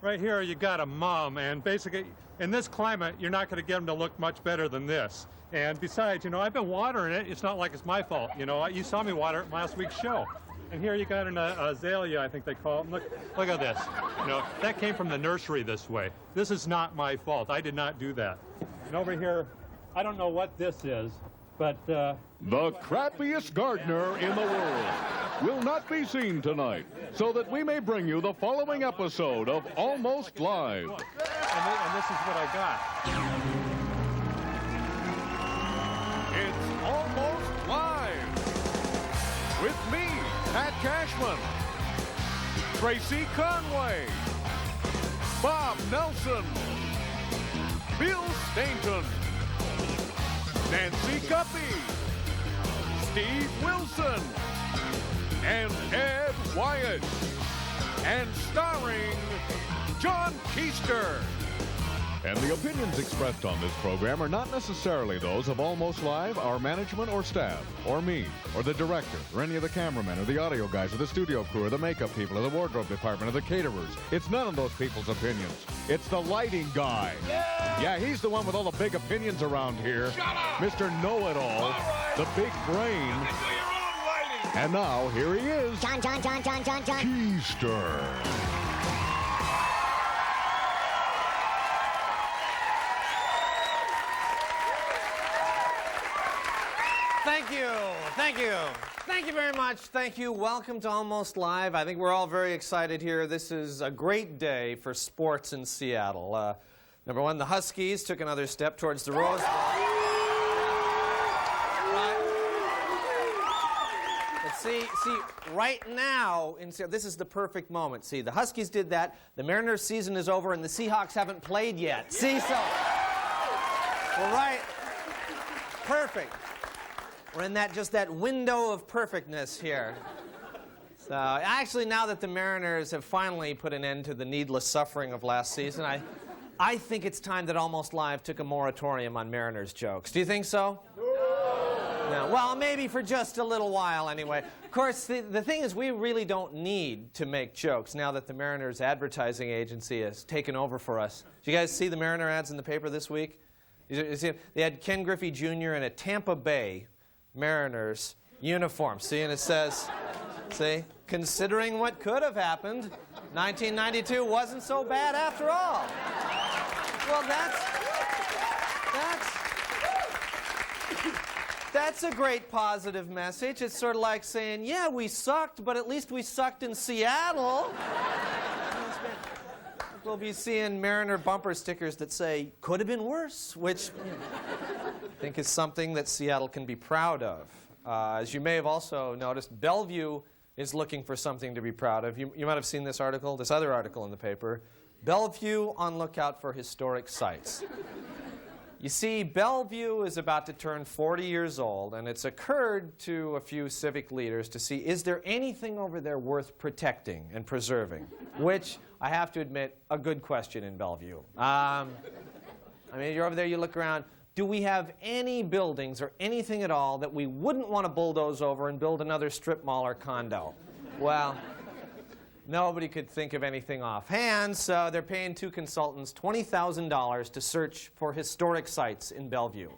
Right here, you got a mom, and basically, in this climate, you're not going to get them to look much better than this. And besides, you know, I've been watering it. It's not like it's my fault. You know, you saw me water it last week's show. And here you got an azalea, I think they call it. Look at this. You know, that came from the nursery this way. This is not my fault. I did not do that. And over here, I don't know what this is, but... The crappiest gardener in the world will not be seen tonight, so that we may bring you the following episode of Almost Live. And this is what I got. It's Almost Live with me, Pat Cashman, Tracy Conway, Bob Nelson, Bill Stainton, Nancy Guppy, Steve Wilson, and Ed Wyatt, and starring John Keister. And the opinions expressed on this program are not necessarily those of Almost Live, our management or staff, or me, or the director, or any of the cameramen, or the audio guys, or the studio crew, or the makeup people, or the wardrobe department, or the caterers. It's none of those people's opinions. It's the lighting guy. Yeah, he's the one with all the big opinions around here. Shut up! Mr. Know-It-All, right. the big brain. You can do your own lighting. And now, here he is, John. Keister. Thank you very much. Thank you. Welcome to Almost Live. I think we're all very excited here. This is a great day for sports in Seattle. Number one, the Huskies took another step towards the Rose Bowl. But see, right now, in Seattle, this is the perfect moment. See, the Huskies did that. The Mariners' season is over, and the Seahawks haven't played yet. See, so we're right. Perfect. We're in just that window of perfectness here. So actually, now that the Mariners have finally put an end to the needless suffering of last season, I think it's time that Almost Live took a moratorium on Mariners jokes. Do you think so? No. Well, maybe for just a little while anyway. Of course, the thing is, we really don't need to make jokes now that the Mariners advertising agency has taken over for us. Did you guys see the Mariner ads in the paper this week? You see, they had Ken Griffey Jr. in a Tampa Bay Mariners uniform. See, and it says, see, considering what could have happened, 1992 wasn't so bad after all. Well, that's a great positive message. It's sort of like saying, yeah, we sucked, but at least we sucked in Seattle. We'll be seeing Mariner bumper stickers that say, could have been worse, which I think is something that Seattle can be proud of. As you may have also noticed, Bellevue is looking for something to be proud of. You might have seen this article, this other article in the paper. Bellevue on lookout for historic sites. You see, Bellevue is about to turn 40 years old, and it's occurred to a few civic leaders to see, is there anything over there worth protecting and preserving? Which, I have to admit, a good question in Bellevue. I mean, you're over there, you look around. Do we have any buildings or anything at all that we wouldn't want to bulldoze over and build another strip mall or condo? Well, nobody could think of anything offhand, so they're paying two consultants $20,000 to search for historic sites in Bellevue.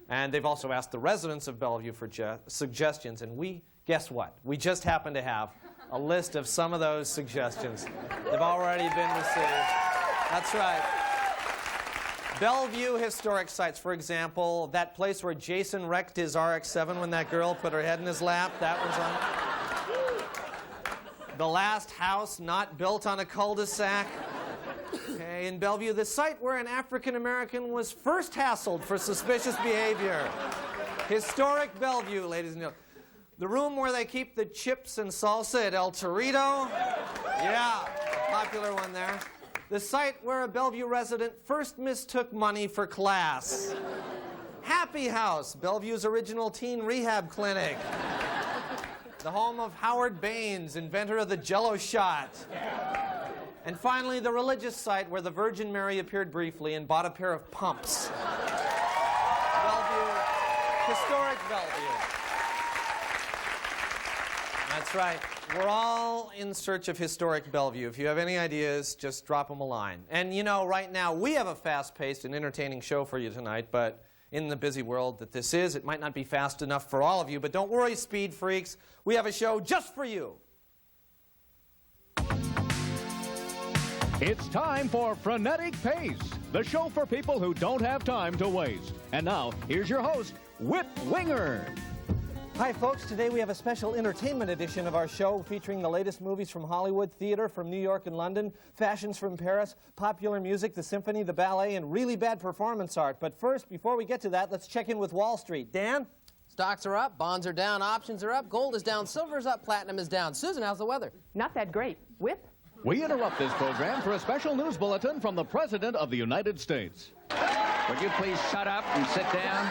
And they've also asked the residents of Bellevue for suggestions, and guess what? We just happen to have a list of some of those suggestions. They've already been received. That's right. Bellevue historic sites, for example, that place where Jason wrecked his RX-7 when that girl put her head in his lap, that was on. The last house not built on a cul-de-sac. Okay, in Bellevue, the site where an African-American was first hassled for suspicious behavior. Historic Bellevue, ladies and gentlemen. The room where they keep the chips and salsa at El Torito. Yeah, popular one there. The site where a Bellevue resident first mistook money for class. Happy House, Bellevue's original teen rehab clinic. The home of Howard Baines, inventor of the Jell-O shot. And finally, the religious site where the Virgin Mary appeared briefly and bought a pair of pumps. Bellevue, historic Bellevue. That's right. We're all in search of historic Bellevue. If you have any ideas, just drop them a line. And you know, right now, we have a fast-paced and entertaining show for you tonight, but in the busy world that this is, it might not be fast enough for all of you. But don't worry, speed freaks. We have a show just for you. It's time for Frenetic Pace, the show for people who don't have time to waste. And now, here's your host, Whip Winger. Hi, folks. Today we have a special entertainment edition of our show featuring the latest movies from Hollywood, theater from New York and London, fashions from Paris, popular music, the symphony, the ballet, and really bad performance art. But first, before we get to that, let's check in with Wall Street. Dan? Stocks are up, bonds are down, options are up, gold is down, silver is up, platinum is down. Susan, how's the weather? Not that great. Whip? We interrupt this program for a special news bulletin from the President of the United States. Would you please shut up and sit down?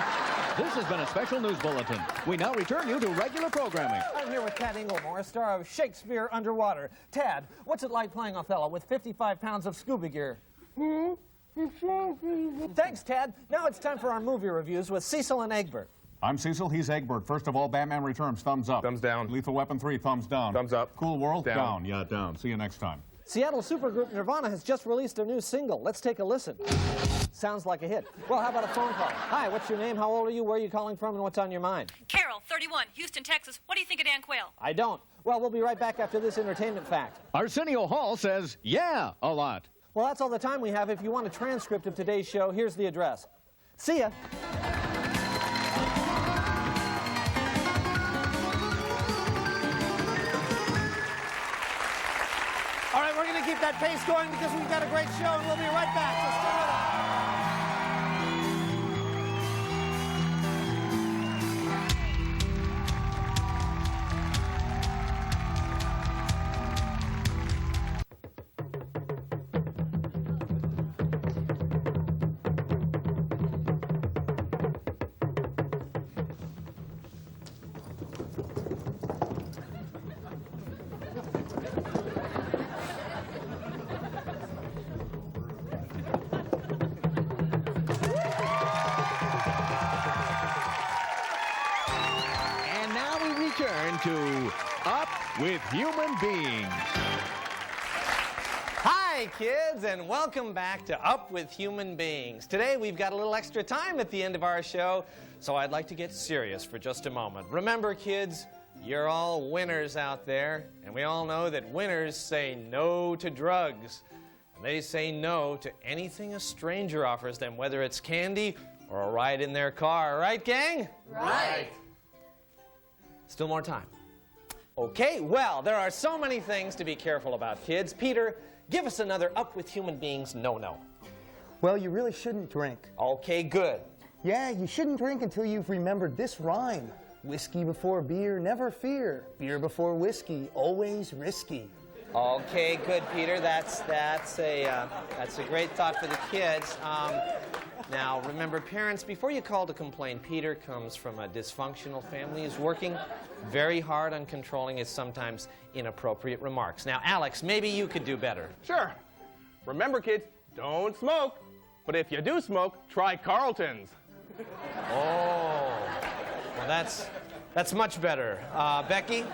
This has been a special news bulletin. We now return you to regular programming. I'm here with Tad Inglemore, star of Shakespeare Underwater. Tad, what's it like playing Othello with 55 pounds of scuba gear? Thanks, Tad. Now it's time for our movie reviews with Cecil and Egbert. I'm Cecil, he's Egbert. First of all, Batman Returns, thumbs up. Thumbs down. Lethal Weapon 3, thumbs down. Thumbs up. Cool World, Down. Yeah, down. See you next time. Seattle supergroup Nirvana has just released their new single. Let's take a listen. Sounds like a hit. Well, how about a phone call? Hi, what's your name? How old are you? Where are you calling from? And what's on your mind? Carol, 31, Houston, Texas. What do you think of Dan Quayle? I don't. Well, we'll be right back after this entertainment fact. Arsenio Hall says, yeah, a lot. Well, that's all the time we have. If you want a transcript of today's show, here's the address. See ya. All right, we're going to keep that pace going because we've got a great show, and we'll be right back. So stay with us. And now we return to Up with Human Beings. Hi, kids, and welcome back to Up with Human Beings. Today, we've got a little extra time at the end of our show, so I'd like to get serious for just a moment. Remember, kids, you're all winners out there, and we all know that winners say no to drugs. And they say no to anything a stranger offers them, whether it's candy or a ride in their car. Right, gang? Right. Still more time. Okay, well, there are so many things to be careful about, kids. Peter, give us another Up with Human Beings no-no. Well, you really shouldn't drink. Okay, good. Yeah, you shouldn't drink until you've remembered this rhyme. Whiskey before beer, never fear. Beer before whiskey, always risky. Okay, good, Peter. That's a great thought for the kids. Now, remember, parents, before you call to complain, Peter comes from a dysfunctional family. He's working very hard on controlling his sometimes inappropriate remarks. Now, Alex, maybe you could do better. Sure. Remember, kids, don't smoke. But if you do smoke, try Carlton's. Oh, well, that's much better. Becky?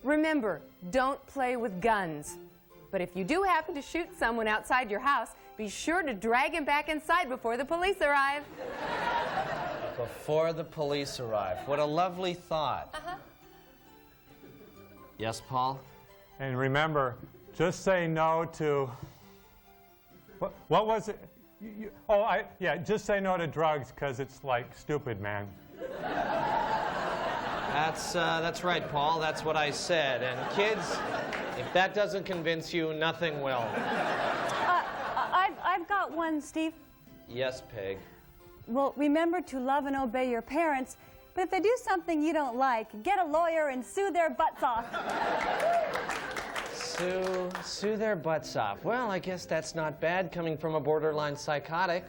Remember, don't play with guns. But if you do happen to shoot someone outside your house, be sure to drag him back inside before the police arrive. Before the police arrive. What a lovely thought. Yes, Paul? And remember, just say no to... What was it? Just say no to drugs because it's like stupid, man. That's right, Paul. That's what I said. And kids, if that doesn't convince you, nothing will. I've got one, Steve. Yes, Peg. Well, remember to love and obey your parents, but if they do something you don't like, get a lawyer and sue their butts off. Sue their butts off. Well, I guess that's not bad coming from a borderline psychotic.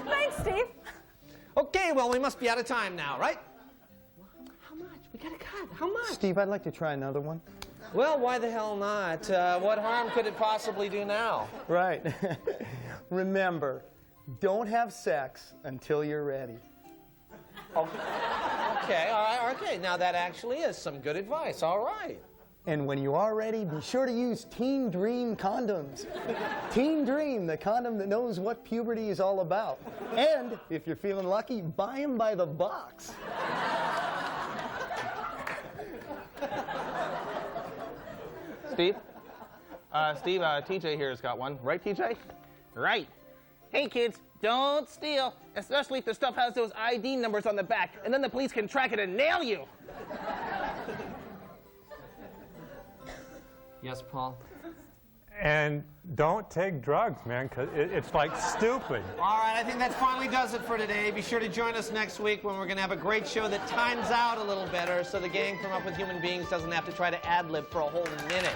Thanks, Steve. Okay, well, we must be out of time now, right? How much? We gotta cut. How much? Steve, I'd like to try another one. Well, why the hell not? What harm could it possibly do now? Right. Remember, don't have sex until you're ready. Okay, all right, okay. Now that actually is some good advice. All right. And when you are ready, be sure to use Teen Dream condoms. Teen Dream, the condom that knows what puberty is all about. And if you're feeling lucky, buy them by the box. Steve? Steve, TJ here has got one. Right, TJ? Right. Hey, kids, don't steal, especially if the stuff has those ID numbers on the back, and then the police can track it and nail you. Yes, Paul? And don't take drugs, man, because it's like stupid. All right, I think that finally does it for today. Be sure to join us next week when we're going to have a great show that times out a little better so the gang from Up With Human Beings doesn't have to try to ad-lib for a whole minute.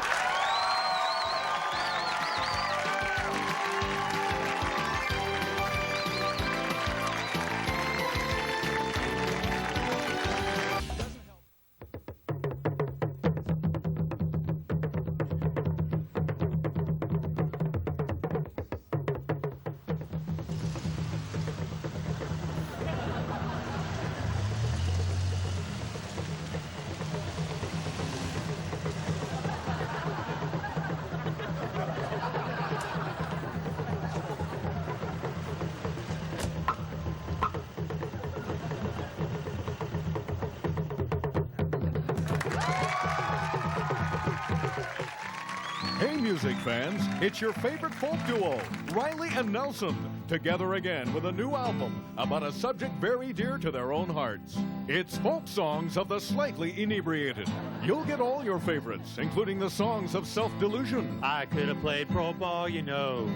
Hey, music fans, it's your favorite folk duo, Riley and Nelson, together again with a new album about a subject very dear to their own hearts. It's Folk Songs of the Slightly Inebriated. You'll get all your favorites, including the songs of self-delusion. I could have played pro ball, you know.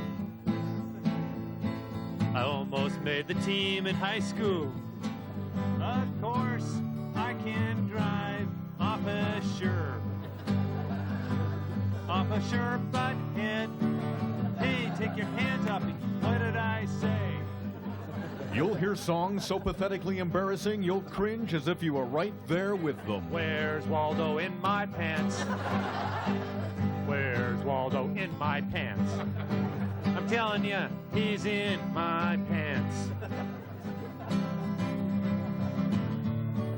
I almost made the team in high school. Of course, I can drive off a sure butt head. Hey, take your hands off me. What did I say? You'll hear songs so pathetically embarrassing you'll cringe as if you were right there with them. Where's Waldo in my pants? Where's Waldo in my pants? I'm telling you, he's in my pants.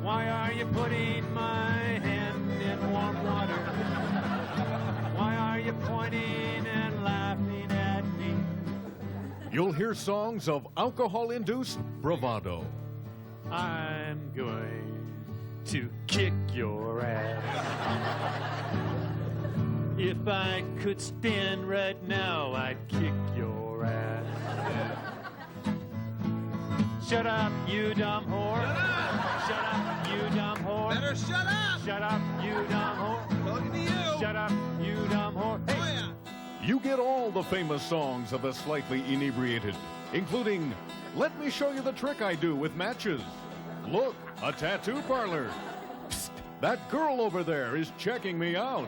Why are you putting my hand in warm water? Why are you pointing and laughing at me? You'll hear songs of alcohol-induced bravado. I'm going to kick your ass. If I could spin right now, I'd kick your ass. Shut up, you dumb whore. Shut up, you dumb whore. Better shut up. Shut up, you dumb whore. Talking to you. Shut up, you dumb whore. Hey. Oh, yeah. You get all the famous songs of the Slightly Inebriated, including Let Me Show You the Trick I Do with Matches. Look, a tattoo parlor. Psst, that girl over there is checking me out.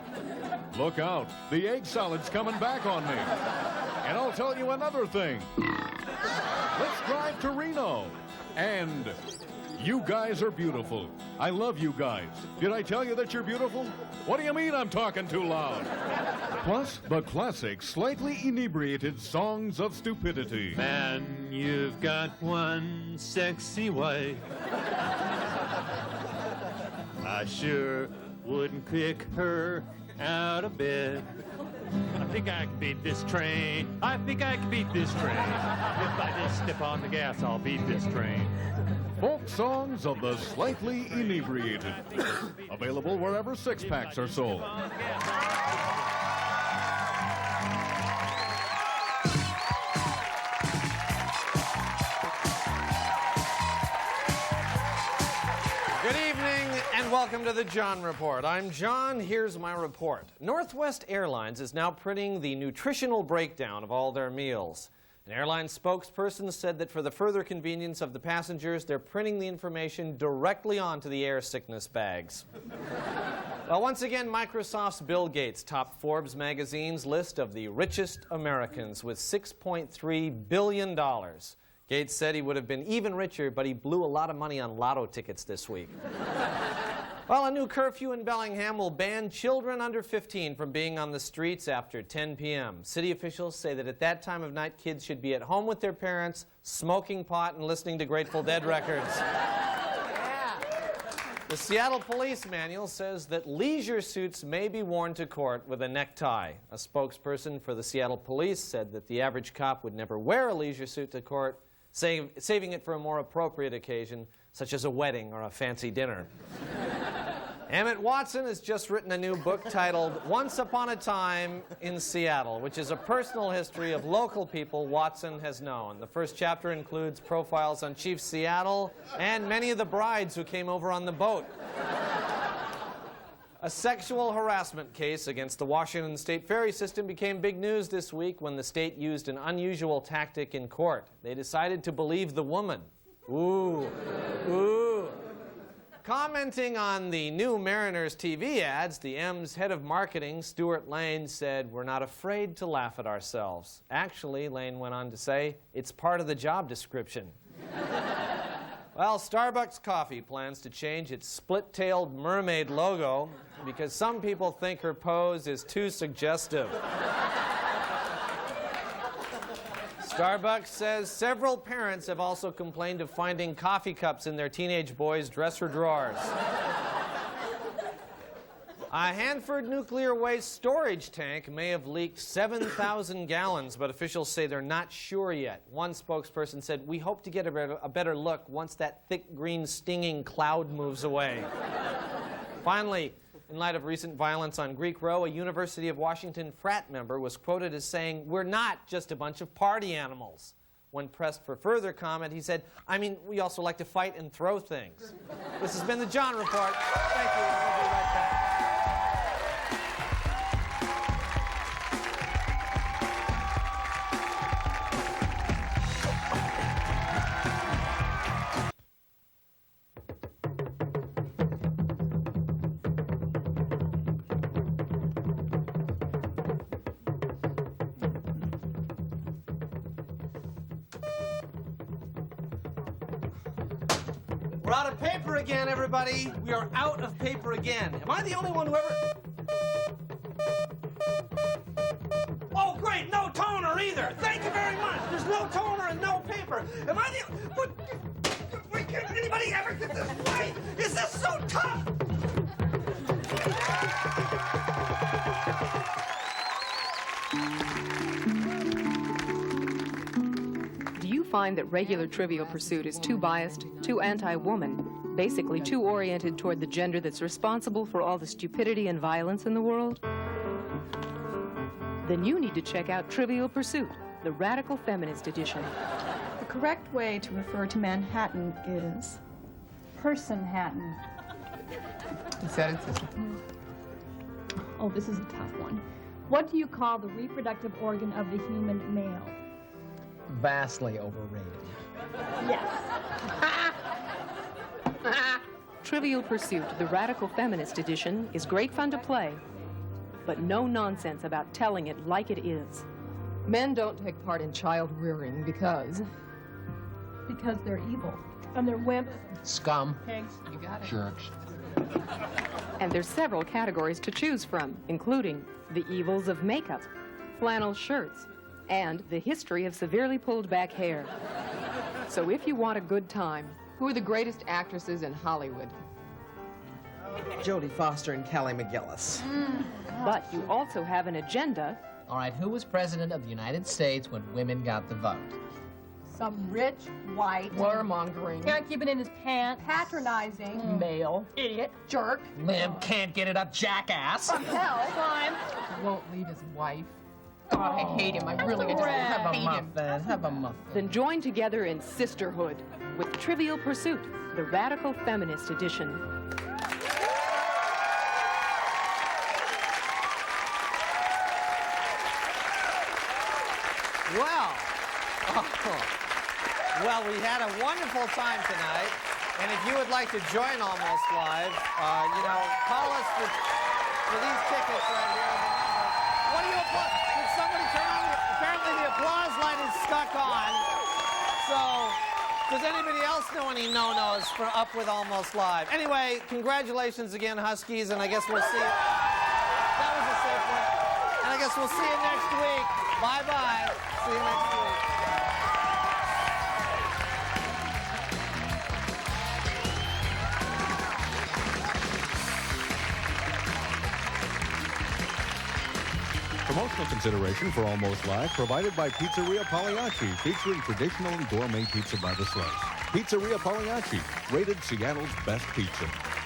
Look out, the egg salad's coming back on me. And I'll tell you another thing. Let's drive to Reno. And you guys are beautiful. I love you guys. Did I tell you that you're beautiful? What do you mean I'm talking too loud? Plus, the classic, slightly inebriated songs of stupidity. Man, you've got one sexy wife. I sure wouldn't kick her out of bed. I think I can beat this train. I think I can beat this train. If I just step on the gas, I'll beat this train. Folk songs of the slightly inebriated. Available wherever six-packs are sold. Good evening and welcome to the John Report. I'm John. Here's my report. Northwest Airlines is now printing the nutritional breakdown of all their meals. An airline spokesperson said that for the further convenience of the passengers, they're printing the information directly onto the air sickness bags. Well, once again, Microsoft's Bill Gates topped Forbes magazine's list of the richest Americans with $6.3 billion. Gates said he would have been even richer, but he blew a lot of money on lotto tickets this week. Well, a new curfew in Bellingham will ban children under 15 from being on the streets after 10 p.m. City officials say that at that time of night, kids should be at home with their parents, smoking pot and listening to Grateful Dead records. The Seattle Police Manual says that leisure suits may be worn to court with a necktie. A spokesperson for the Seattle Police said that the average cop would never wear a leisure suit to court, saving it for a more appropriate occasion, such as a wedding or a fancy dinner. Emmett Watson has just written a new book titled Once Upon a Time in Seattle, which is a personal history of local people Watson has known. The first chapter includes profiles on Chief Seattle and many of the brides who came over on the boat. A sexual harassment case against the Washington State ferry system became big news this week when the state used an unusual tactic in court. They decided to believe the woman. Ooh, ooh. Commenting on the new Mariners TV ads, the M's head of marketing, Stuart Lane, said, "We're not afraid to laugh at ourselves." Actually, Lane went on to say, "It's part of the job description." Well, Starbucks Coffee plans to change its split-tailed mermaid logo because some people think her pose is too suggestive. Starbucks says several parents have also complained of finding coffee cups in their teenage boys' dresser drawers. A Hanford nuclear waste storage tank may have leaked 7,000 gallons, but officials say they're not sure yet. One spokesperson said, "We hope to get a better look once that thick green stinging cloud moves away." Finally, in light of recent violence on Greek Row, a University of Washington frat member was quoted as saying, "We're not just a bunch of party animals." When pressed for further comment, he said, "I mean, we also like to fight and throw things." This has been the John Report. Thank you. We'll be right back. We're out of paper again, everybody. We are out of paper again. Am I the only one who ever... Oh, great, no toner either. Thank you very much. There's no toner and no paper. Am I the... What? Wait, can anybody ever get this right? Is this so tough? Do you find that regular Trivial Pursuit is too biased, too anti-woman, basically too oriented toward the gender that's responsible for all the stupidity and violence in the world? Then you need to check out Trivial Pursuit, the radical feminist edition. The correct way to refer to Manhattan is Person-hattan. Is that it? Oh, this is a tough one. What do you call the reproductive organ of the human male? Vastly overrated. Yes. Trivial Pursuit, the radical feminist edition, is great fun to play, but no nonsense about telling it like it is. Men don't take part in child rearing because they're evil. And they're wimps. Scum. Pigs. You got it. Jerks. And there's several categories to choose from, including the evils of makeup, flannel shirts, and the history of severely pulled back hair. So if you want a good time... Who are the greatest actresses in Hollywood? Jodie Foster and Callie McGillis. But you also have an agenda. All right, who was president of the United States when women got the vote? Some rich, white... Warmongering. Can't keep it in his pants. Patronizing. Male. Idiot. Jerk. Limp, can't get it up, jackass. Hell. Slime. Won't leave his wife. God, I hate him. I really just Have a hate him. muffin. Have a muffin. Then join together in sisterhood with Trivial Pursuit, the radical feminist edition. Well, we had a wonderful time tonight, and if you would like to join Almost Live, call us for these tickets right here. What do you applaud? Did somebody turn on apparently the applause line is stuck on. So, does anybody else know any no-nos for Up with Almost Live? Anyway, congratulations again, Huskies, and I guess we'll see you. That was a safe one. And I guess we'll see you next week. Bye-bye. See you next week. Additional consideration for Almost Live provided by Pizzeria Pagliacci, featuring traditional and gourmet pizza by the slice. Pizzeria Pagliacci, rated Seattle's best pizza.